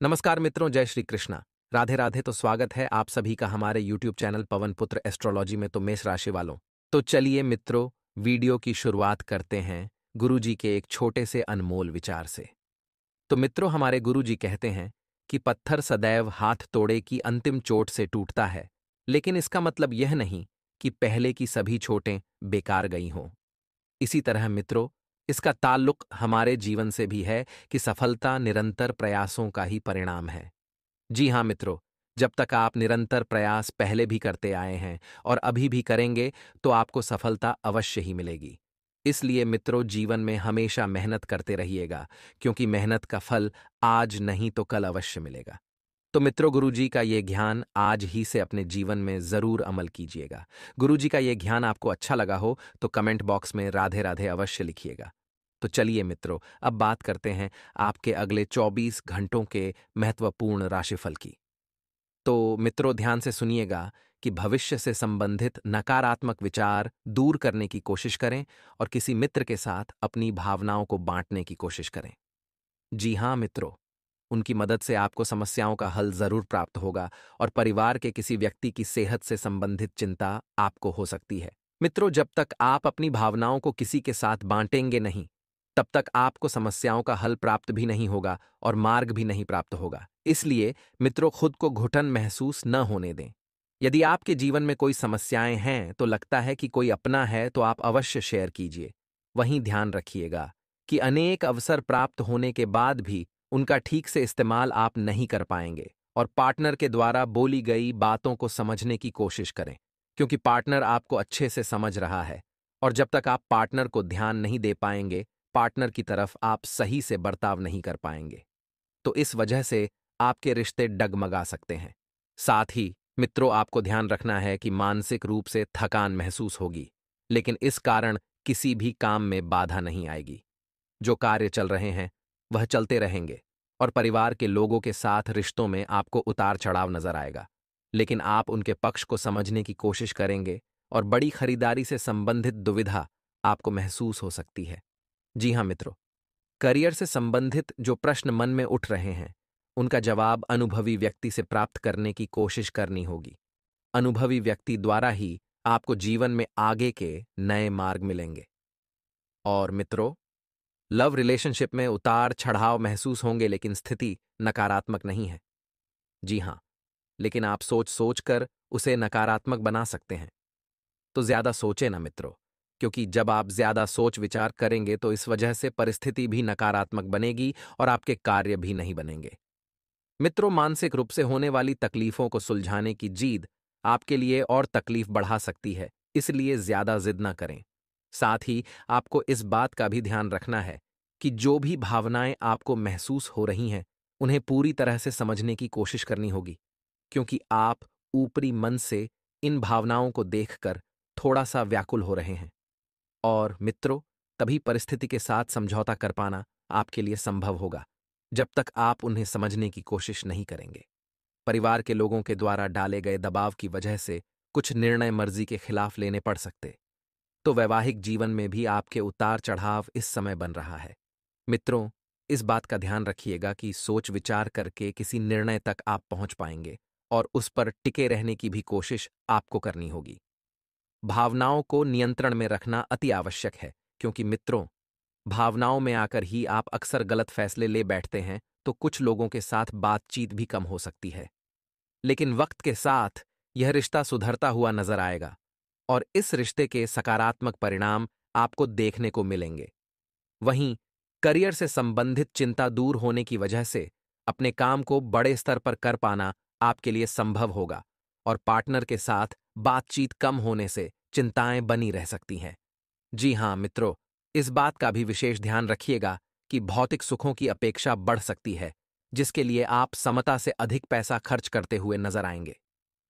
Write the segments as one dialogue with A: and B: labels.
A: नमस्कार मित्रों, जय श्री कृष्णा। राधे राधे। तो स्वागत है आप सभी का हमारे YouTube चैनल पवन पुत्र एस्ट्रोलॉजी में। तो मेष राशि वालों, तो चलिए मित्रों, वीडियो की शुरुआत करते हैं गुरुजी के एक छोटे से अनमोल विचार से। तो मित्रों, हमारे गुरुजी कहते हैं कि पत्थर सदैव हाथ तोड़े की अंतिम चोट से टूटता है, लेकिन इसका मतलब यह नहीं कि पहले की सभी चोटें बेकार गई हों। इसी तरह मित्रों, इसका ताल्लुक हमारे जीवन से भी है कि सफलता निरंतर प्रयासों का ही परिणाम है। जी हाँ मित्रों, जब तक आप निरंतर प्रयास पहले भी करते आए हैं और अभी भी करेंगे, तो आपको सफलता अवश्य ही मिलेगी। इसलिए मित्रों, जीवन में हमेशा मेहनत करते रहिएगा, क्योंकि मेहनत का फल आज नहीं तो कल अवश्य मिलेगा। तो मित्रों, गुरुजी का ये ज्ञान आज ही से अपने जीवन में जरूर अमल कीजिएगा। गुरुजी का ये ज्ञान आपको अच्छा लगा हो तो कमेंट बॉक्स में राधे राधे अवश्य लिखिएगा। तो चलिए मित्रों, अब बात करते हैं आपके अगले 24 घंटों के महत्वपूर्ण राशिफल की। तो मित्रों, ध्यान से सुनिएगा कि भविष्य से संबंधित नकारात्मक विचार दूर करने की कोशिश करें और किसी मित्र के साथ अपनी भावनाओं को बांटने की कोशिश करें। जी हाँ मित्रों, उनकी मदद से आपको समस्याओं का हल जरूर प्राप्त होगा और परिवार के किसी व्यक्ति की सेहत से संबंधित चिंता आपको हो सकती है। मित्रों, जब तक आप अपनी भावनाओं को किसी के साथ बांटेंगे नहीं, तब तक आपको समस्याओं का हल प्राप्त भी नहीं होगा और मार्ग भी नहीं प्राप्त होगा। इसलिए मित्रों, खुद को घुटन महसूस न होने दें। यदि आपके जीवन में कोई समस्याएं हैं, तो लगता है कि कोई अपना है, तो आप अवश्य शेयर कीजिए। वहीं ध्यान रखिएगा कि अनेक अवसर प्राप्त होने के बाद भी उनका ठीक से इस्तेमाल आप नहीं कर पाएंगे और पार्टनर के द्वारा बोली गई बातों को समझने की कोशिश करें, क्योंकि पार्टनर आपको अच्छे से समझ रहा है और जब तक आप पार्टनर को ध्यान नहीं दे पाएंगे, पार्टनर की तरफ आप सही से बर्ताव नहीं कर पाएंगे। तो इस वजह से आपके रिश्ते डगमगा सकते हैं। साथ ही मित्रों, आपको ध्यान रखना है कि मानसिक रूप से थकान महसूस होगी, लेकिन इस कारण किसी भी काम में बाधा नहीं आएगी। जो कार्य चल रहे हैं वह चलते रहेंगे और परिवार के लोगों के साथ रिश्तों में आपको उतार चढ़ाव नजर आएगा, लेकिन आप उनके पक्ष को समझने की कोशिश करेंगे और बड़ी खरीदारी से संबंधित दुविधा आपको महसूस हो सकती है। जी हाँ मित्रों, करियर से संबंधित जो प्रश्न मन में उठ रहे हैं, उनका जवाब अनुभवी व्यक्ति से प्राप्त करने की कोशिश करनी होगी। अनुभवी व्यक्ति द्वारा ही आपको जीवन में आगे के नए मार्ग मिलेंगे। और मित्रों, लव रिलेशनशिप में उतार चढ़ाव महसूस होंगे, लेकिन स्थिति नकारात्मक नहीं है। जी हाँ, लेकिन आप सोच सोच कर उसे नकारात्मक बना सकते हैं। तो ज्यादा सोचे ना मित्रों, क्योंकि जब आप ज्यादा सोच विचार करेंगे तो इस वजह से परिस्थिति भी नकारात्मक बनेगी और आपके कार्य भी नहीं बनेंगे। मित्रों, मानसिक रूप से होने वाली तकलीफों को सुलझाने की जीद आपके लिए और तकलीफ बढ़ा सकती है, इसलिए ज्यादा जिद ना करें। साथ ही आपको इस बात का भी ध्यान रखना है कि जो भी भावनाएं आपको महसूस हो रही हैं, उन्हें पूरी तरह से समझने की कोशिश करनी होगी, क्योंकि आप ऊपरी मन से इन भावनाओं को देखकर थोड़ा सा व्याकुल हो रहे हैं। और मित्रों, तभी परिस्थिति के साथ समझौता कर पाना आपके लिए संभव होगा, जब तक आप उन्हें समझने की कोशिश नहीं करेंगे। परिवार के लोगों के द्वारा डाले गए दबाव की वजह से कुछ निर्णय मर्जी के खिलाफ लेने पड़ सकते। तो वैवाहिक जीवन में भी आपके उतार चढ़ाव इस समय बन रहा है। मित्रों, इस बात का ध्यान रखिएगा कि सोच विचार करके किसी निर्णय तक आप पहुंच पाएंगे और उस पर टिके रहने की भी कोशिश आपको करनी होगी। भावनाओं को नियंत्रण में रखना अति आवश्यक है, क्योंकि मित्रों, भावनाओं में आकर ही आप अक्सर गलत फैसले ले बैठते हैं, तो कुछ लोगों के साथ बातचीत भी कम हो सकती है। लेकिन वक्त के साथ यह रिश्ता सुधरता हुआ नजर आएगा और इस रिश्ते के सकारात्मक परिणाम आपको देखने को मिलेंगे। वहीं करियर से संबंधित चिंता दूर होने की वजह से अपने काम को बड़े स्तर पर कर पाना आपके लिए संभव होगा और पार्टनर के साथ बातचीत कम होने से चिंताएं बनी रह सकती हैं। जी हाँ मित्रों, इस बात का भी विशेष ध्यान रखिएगा कि भौतिक सुखों की अपेक्षा बढ़ सकती है, जिसके लिए आप समता से अधिक पैसा खर्च करते हुए नजर आएंगे।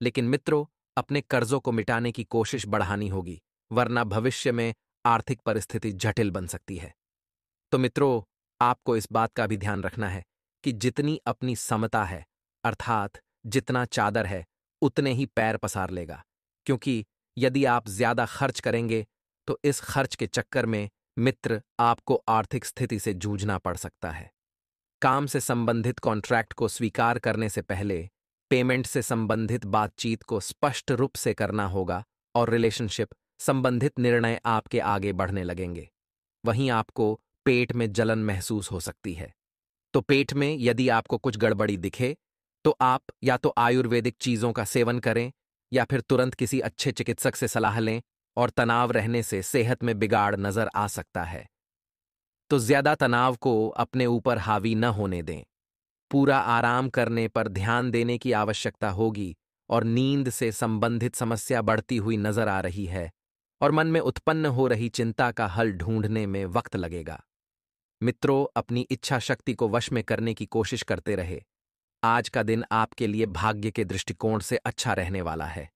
A: लेकिन मित्रों, अपने कर्जों को मिटाने की कोशिश बढ़ानी होगी, वरना भविष्य में आर्थिक परिस्थिति जटिल बन सकती है। तो मित्रों, आपको इस बात का भी ध्यान रखना है कि जितनी अपनी समता है, अर्थात जितना चादर है, उतने ही पैर पसार लेगा, क्योंकि यदि आप ज्यादा खर्च करेंगे तो इस खर्च के चक्कर में मित्र आपको आर्थिक स्थिति से जूझना पड़ सकता है। काम से संबंधित कॉन्ट्रैक्ट को स्वीकार करने से पहले पेमेंट से संबंधित बातचीत को स्पष्ट रूप से करना होगा और रिलेशनशिप संबंधित निर्णय आपके आगे बढ़ने लगेंगे। वहीं आपको पेट में जलन महसूस हो सकती है। तो पेट में यदि आपको कुछ गड़बड़ी दिखे तो आप या तो आयुर्वेदिक चीजों का सेवन करें या फिर तुरंत किसी अच्छे चिकित्सक से सलाह लें, और तनाव रहने से सेहत में बिगाड़ नजर आ सकता है। तो ज्यादा तनाव को अपने ऊपर हावी न होने दें। पूरा आराम करने पर ध्यान देने की आवश्यकता होगी, और नींद से संबंधित समस्या बढ़ती हुई नजर आ रही है और मन में उत्पन्न हो रही चिंता का हल ढूंढने में वक्त लगेगा। मित्रों, अपनी इच्छा शक्ति को वश में करने की कोशिश करते रहे। आज का दिन आपके लिए भाग्य के दृष्टिकोण से अच्छा रहने वाला है।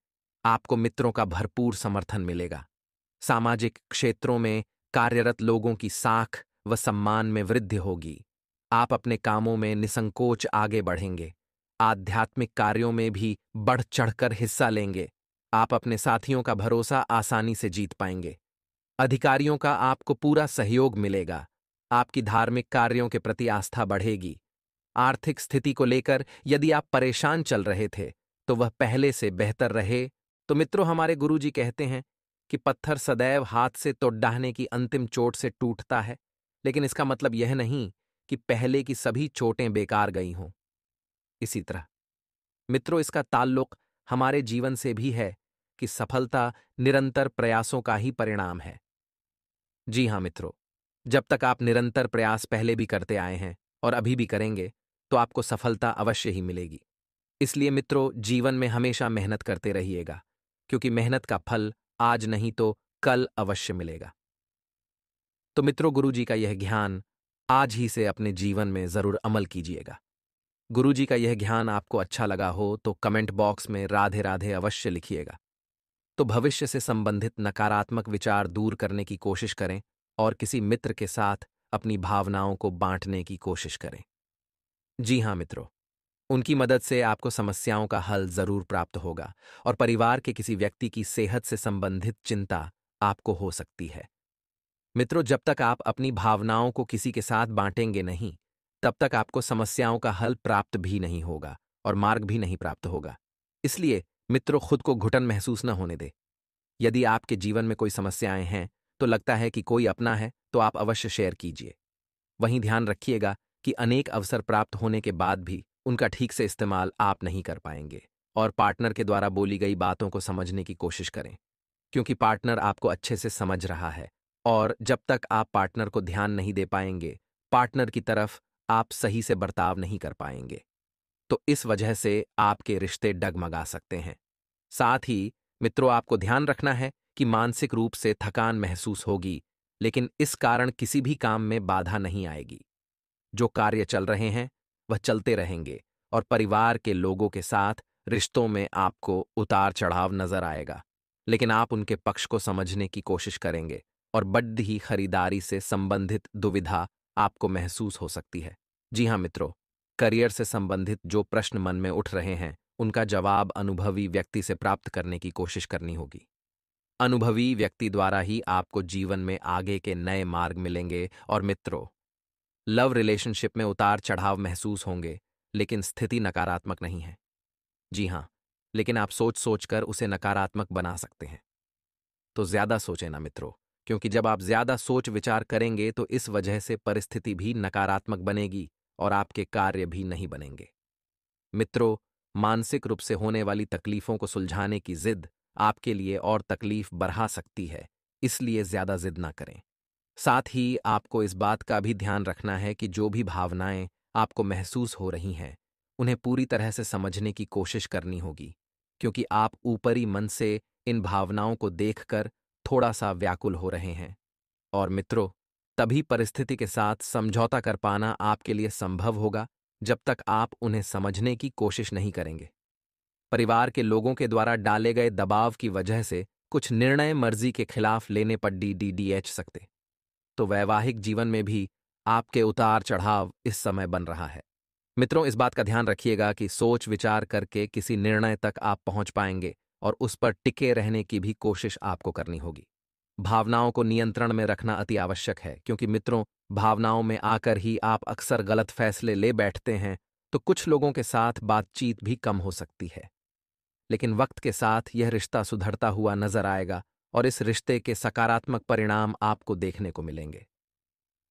A: आपको मित्रों का भरपूर समर्थन मिलेगा। सामाजिक क्षेत्रों में कार्यरत लोगों की साख व सम्मान में वृद्धि होगी। आप अपने कामों में निसंकोच आगे बढ़ेंगे। आध्यात्मिक कार्यों में भी बढ़ चढ़कर हिस्सा लेंगे। आप अपने साथियों का भरोसा आसानी से जीत पाएंगे। अधिकारियों का आपको पूरा सहयोग मिलेगा। आपकी धार्मिक कार्यों के प्रति आस्था बढ़ेगी। आर्थिक स्थिति को लेकर यदि आप परेशान चल रहे थे तो वह पहले से बेहतर रहे। तो मित्रों, हमारे गुरुजी कहते हैं कि पत्थर सदैव हाथ से तो डाहने की अंतिम चोट से टूटता है, लेकिन इसका मतलब यह नहीं कि पहले की सभी चोटें बेकार गई हों। इसी तरह मित्रों, इसका ताल्लुक हमारे जीवन से भी है कि सफलता निरंतर प्रयासों का ही परिणाम है। जी हां मित्रों, जब तक आप निरंतर प्रयास पहले भी करते आए हैं और अभी भी करेंगे तो आपको सफलता अवश्य ही मिलेगी। इसलिए मित्रों, जीवन में हमेशा मेहनत करते रहिएगा, क्योंकि मेहनत का फल आज नहीं तो कल अवश्य मिलेगा। तो मित्रों, गुरुजी का यह ज्ञान आज ही से अपने जीवन में जरूर अमल कीजिएगा। गुरुजी का यह ज्ञान आपको अच्छा लगा हो तो कमेंट बॉक्स में राधे राधे अवश्य लिखिएगा। तो भविष्य से संबंधित नकारात्मक विचार दूर करने की कोशिश करें और किसी मित्र के साथ अपनी भावनाओं को बांटने की कोशिश करें। जी हां मित्रों, उनकी मदद से आपको समस्याओं का हल जरूर प्राप्त होगा और परिवार के किसी व्यक्ति की सेहत से संबंधित चिंता आपको हो सकती है। मित्रों, जब तक आप अपनी भावनाओं को किसी के साथ बांटेंगे नहीं, तब तक आपको समस्याओं का हल प्राप्त भी नहीं होगा और मार्ग भी नहीं प्राप्त होगा। इसलिए मित्रों, खुद को घुटन महसूस न होने दे। यदि आपके जीवन में कोई समस्याएं हैं तो लगता है कि कोई अपना है तो आप अवश्य शेयर कीजिए। वहीं ध्यान रखिएगा कि अनेक अवसर प्राप्त होने के बाद भी उनका ठीक से इस्तेमाल आप नहीं कर पाएंगे, और पार्टनर के द्वारा बोली गई बातों को समझने की कोशिश करें, क्योंकि पार्टनर आपको अच्छे से समझ रहा है, और जब तक आप पार्टनर को ध्यान नहीं दे पाएंगे, पार्टनर की तरफ आप सही से बर्ताव नहीं कर पाएंगे। तो इस वजह से आपके रिश्ते डगमगा सकते हैं। साथ ही मित्रों, आपको ध्यान रखना है कि मानसिक रूप से थकान महसूस होगी, लेकिन इस कारण किसी भी काम में बाधा नहीं आएगी। जो कार्य चल रहे हैं वह चलते रहेंगे, और परिवार के लोगों के साथ रिश्तों में आपको उतार चढ़ाव नजर आएगा, लेकिन आप उनके पक्ष को समझने की कोशिश करेंगे, और बड़ी ही खरीदारी से संबंधित दुविधा आपको महसूस हो सकती है। जी हां मित्रों, करियर से संबंधित जो प्रश्न मन में उठ रहे हैं उनका जवाब अनुभवी व्यक्ति से प्राप्त करने की कोशिश करनी होगी। अनुभवी व्यक्ति द्वारा ही आपको जीवन में आगे के नए मार्ग मिलेंगे। और मित्रों, लव रिलेशनशिप में उतार चढ़ाव महसूस होंगे, लेकिन स्थिति नकारात्मक नहीं है। जी हां, लेकिन आप सोच सोचकर उसे नकारात्मक बना सकते हैं। तो ज्यादा सोचें ना मित्रों, क्योंकि जब आप ज्यादा सोच विचार करेंगे तो इस वजह से परिस्थिति भी नकारात्मक बनेगी और आपके कार्य भी नहीं बनेंगे। मित्रों, मानसिक रूप से होने वाली तकलीफों को सुलझाने की जिद आपके लिए और तकलीफ बढ़ा सकती है, इसलिए ज्यादा जिद ना करें। साथ ही आपको इस बात का भी ध्यान रखना है कि जो भी भावनाएं आपको महसूस हो रही हैं, उन्हें पूरी तरह से समझने की कोशिश करनी होगी, क्योंकि आप ऊपरी मन से इन भावनाओं को देखकर थोड़ा सा व्याकुल हो रहे हैं। और मित्रों, तभी परिस्थिति के साथ समझौता कर पाना आपके लिए संभव होगा जब तक आप उन्हें समझने की कोशिश नहीं करेंगे। परिवार के लोगों के द्वारा डाले गए दबाव की वजह से कुछ निर्णय मर्जी के खिलाफ लेने पर डीडीएच सकते। तो वैवाहिक जीवन में भी आपके उतार चढ़ाव इस समय बन रहा है। मित्रों, इस बात का ध्यान रखिएगा कि सोच विचार करके किसी निर्णय तक आप पहुंच पाएंगे, और उस पर टिके रहने की भी कोशिश आपको करनी होगी। भावनाओं को नियंत्रण में रखना अति आवश्यक है, क्योंकि मित्रों, भावनाओं में आकर ही आप अक्सर गलत फैसले ले बैठते हैं, तो कुछ लोगों के साथ बातचीत भी कम हो सकती है। लेकिन वक्त के साथ यह रिश्ता सुधरता हुआ नजर आएगा और इस रिश्ते के सकारात्मक परिणाम आपको देखने को मिलेंगे।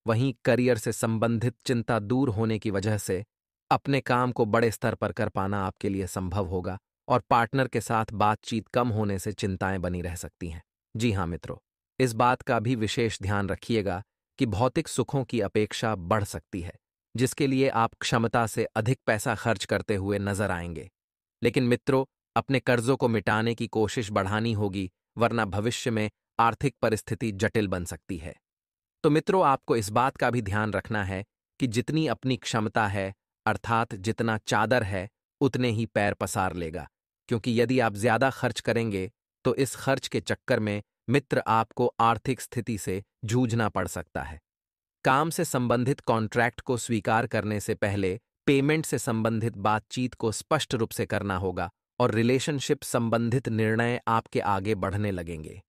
A: वहीं करियर से संबंधित चिंता दूर होने की वजह से अपने काम को बड़े स्तर पर कर पाना आपके लिए संभव होगा और पार्टनर के साथ बातचीत कम होने से चिंताएं बनी रह सकती हैं। जी हाँ मित्रों, इस बात का भी विशेष ध्यान रखिएगा कि भौतिक सुखों की अपेक्षा बढ़ सकती है, जिसके लिए आप क्षमता से अधिक पैसा खर्च करते हुए नजर आएंगे। लेकिन मित्रों, अपने कर्जों को मिटाने की कोशिश बढ़ानी होगी, वरना भविष्य में आर्थिक परिस्थिति जटिल बन सकती है। तो मित्रों, आपको इस बात का भी ध्यान रखना है कि जितनी अपनी क्षमता है, अर्थात जितना चादर है, उतने ही पैर पसार लेगा, क्योंकि यदि आप ज्यादा खर्च करेंगे तो इस खर्च के चक्कर में मित्र आपको आर्थिक स्थिति से जूझना पड़ सकता है। काम से संबंधित कॉन्ट्रैक्ट को स्वीकार करने से पहले पेमेंट से संबंधित बातचीत को स्पष्ट रूप से करना होगा और रिलेशनशिप संबंधित निर्णय आपके आगे बढ़ने लगेंगे।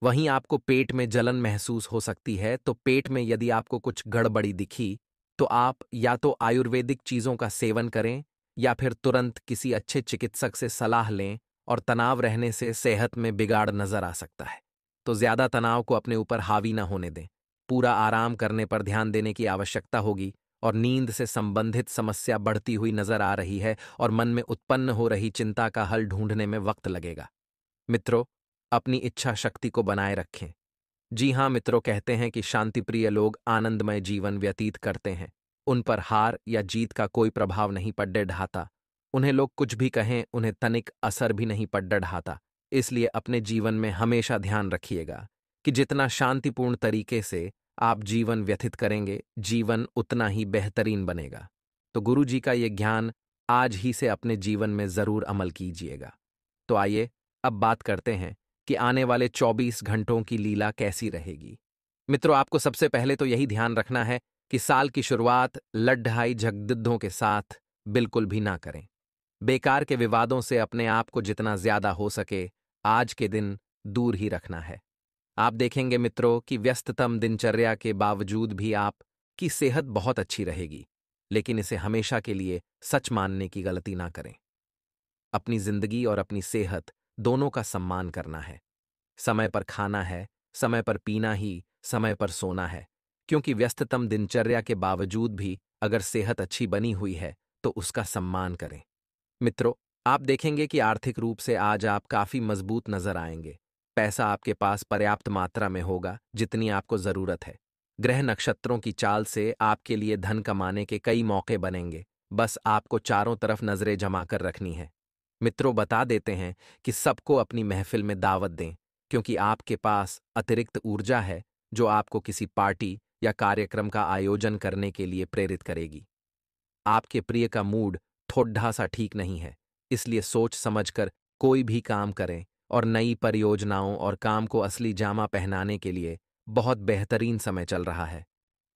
A: वहीं आपको पेट में जलन महसूस हो सकती है, तो पेट में यदि आपको कुछ गड़बड़ी दिखी तो आप या तो आयुर्वेदिक चीजों का सेवन करें या फिर तुरंत किसी अच्छे चिकित्सक से सलाह लें, और तनाव रहने से सेहत में बिगाड़ नजर आ सकता है। तो ज्यादा तनाव को अपने ऊपर हावी न होने दें। पूरा आराम करने पर ध्यान देने की आवश्यकता होगी और नींद से संबंधित समस्या बढ़ती हुई नजर आ रही है और मन में उत्पन्न हो रही चिंता का हल ढूंढने में वक्त लगेगा। मित्रों, अपनी इच्छा शक्ति को बनाए रखें। जी हाँ मित्रों, कहते हैं कि शांतिप्रिय लोग आनंदमय जीवन व्यतीत करते हैं। उन पर हार या जीत का कोई प्रभाव नहीं पड़ने ढाता। उन्हें लोग कुछ भी कहें, उन्हें तनिक असर भी नहीं पड़ने ढाता। इसलिए अपने जीवन में हमेशा ध्यान रखिएगा कि जितना शांतिपूर्ण तरीके से आप जीवन व्यतीत करेंगे, जीवन उतना ही बेहतरीन बनेगा। तो गुरु जी का ये ज्ञान आज ही से अपने जीवन में जरूर अमल कीजिएगा। तो आइए अब बात करते हैं कि आने वाले 24 घंटों की लीला कैसी रहेगी। मित्रों, आपको सबसे पहले तो यही ध्यान रखना है कि साल की शुरुआत लड्ढाई झगड़ों के साथ बिल्कुल भी ना करें। बेकार के विवादों से अपने आप को जितना ज्यादा हो सके आज के दिन दूर ही रखना है। आप देखेंगे मित्रों कि व्यस्ततम दिनचर्या के बावजूद भी आपकी सेहत बहुत अच्छी रहेगी, लेकिन इसे हमेशा के लिए सच मानने की गलती ना करें। अपनी जिंदगी और अपनी सेहत दोनों का सम्मान करना है। समय पर खाना है, समय पर पीना ही, समय पर सोना है, क्योंकि व्यस्ततम दिनचर्या के बावजूद भी अगर सेहत अच्छी बनी हुई है तो उसका सम्मान करें। मित्रों, आप देखेंगे कि आर्थिक रूप से आज आप काफी मजबूत नजर आएंगे। पैसा आपके पास पर्याप्त मात्रा में होगा, जितनी आपको जरूरत है। ग्रह नक्षत्रों की चाल से आपके लिए धन कमाने के कई मौके बनेंगे, बस आपको चारों तरफ नजरें जमा कर रखनी है। मित्रों, बता देते हैं कि सबको अपनी महफिल में दावत दें, क्योंकि आपके पास अतिरिक्त ऊर्जा है जो आपको किसी पार्टी या कार्यक्रम का आयोजन करने के लिए प्रेरित करेगी। आपके प्रिय का मूड थोड़ा सा ठीक नहीं है, इसलिए सोच समझकर कोई भी काम करें और नई परियोजनाओं और काम को असली जामा पहनाने के लिए बहुत बेहतरीन समय चल रहा है।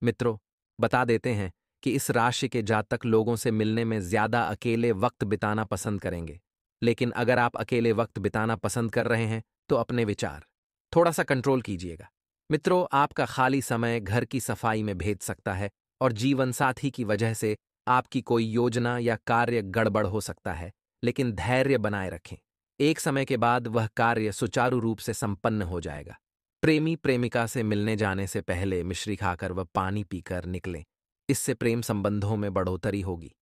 A: मित्रों, बता देते हैं कि इस राशि के जातक लोगों से मिलने में ज्यादा अकेले वक्त बिताना पसंद करेंगे। लेकिन अगर आप अकेले वक्त बिताना पसंद कर रहे हैं तो अपने विचार थोड़ा सा कंट्रोल कीजिएगा। मित्रों, आपका खाली समय घर की सफाई में भेज सकता है और जीवन साथी की वजह से आपकी कोई योजना या कार्य गड़बड़ हो सकता है, लेकिन धैर्य बनाए रखें। एक समय के बाद वह कार्य सुचारू रूप से संपन्न हो जाएगा। प्रेमी प्रेमिका से मिलने जाने से पहले मिश्री खाकर व पानी पीकर निकलें, इससे प्रेम संबंधों में बढ़ोतरी होगी।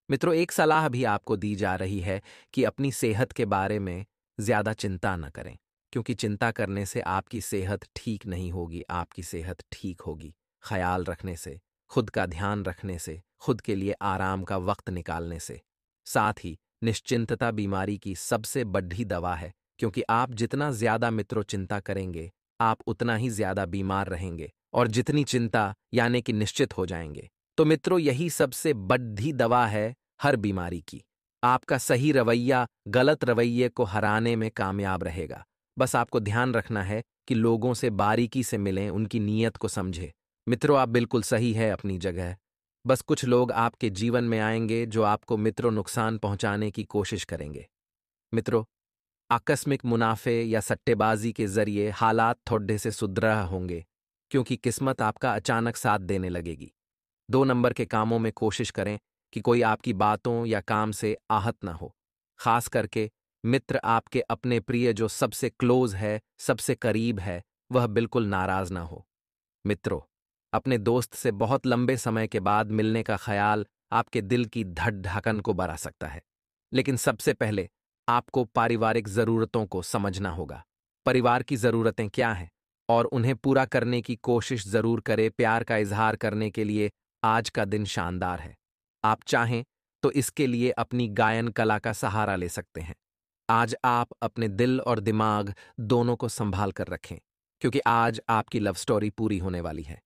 A: मित्रों, एक सलाह भी आपको दी जा रही है कि अपनी सेहत के बारे में ज्यादा चिंता न करें, क्योंकि चिंता करने से आपकी सेहत ठीक नहीं होगी। आपकी सेहत ठीक होगी ख्याल रखने से, खुद का ध्यान रखने से, खुद के लिए आराम का वक्त निकालने से। साथ ही निश्चिंतता बीमारी की सबसे बड़ी दवा है, क्योंकि आप जितना ज्यादा मित्रों चिंता करेंगे, आप उतना ही ज्यादा बीमार रहेंगे और जितनी चिंता यानी कि निश्चित हो जाएंगे। तो मित्रों, यही सबसे बड़ी दवा है हर बीमारी की। आपका सही रवैया गलत रवैये को हराने में कामयाब रहेगा। बस आपको ध्यान रखना है कि लोगों से बारीकी से मिलें, उनकी नीयत को समझें। मित्रों, आप बिल्कुल सही है अपनी जगह। बस कुछ लोग आपके जीवन में आएंगे जो आपको मित्रों नुकसान पहुंचाने की कोशिश करेंगे। मित्रों, आकस्मिक मुनाफे या सट्टेबाजी के जरिए हालात थोड़े से सुधर होंगे। क्योंकि किस्मत आपका अचानक साथ देने लगेगी। 2 नंबर के कामों में कोशिश करें कि कोई आपकी बातों या काम से आहत ना हो। खास करके मित्र आपके अपने प्रिय जो सबसे क्लोज है, सबसे करीब है, वह बिल्कुल नाराज ना हो। मित्रों, अपने दोस्त से बहुत लंबे समय के बाद मिलने का ख्याल आपके दिल की धड़धड़कन को बढ़ा सकता है। लेकिन सबसे पहले आपको पारिवारिक ज़रूरतों को समझना होगा। परिवार की ज़रूरतें क्या हैं और उन्हें पूरा करने की कोशिश ज़रूर करें। प्यार का इजहार करने के लिए आज का दिन शानदार है। आप चाहें तो इसके लिए अपनी गायन कला का सहारा ले सकते हैं। आज आप अपने दिल और दिमाग दोनों को संभाल कर रखें, क्योंकि आज आपकी लव स्टोरी पूरी होने वाली है।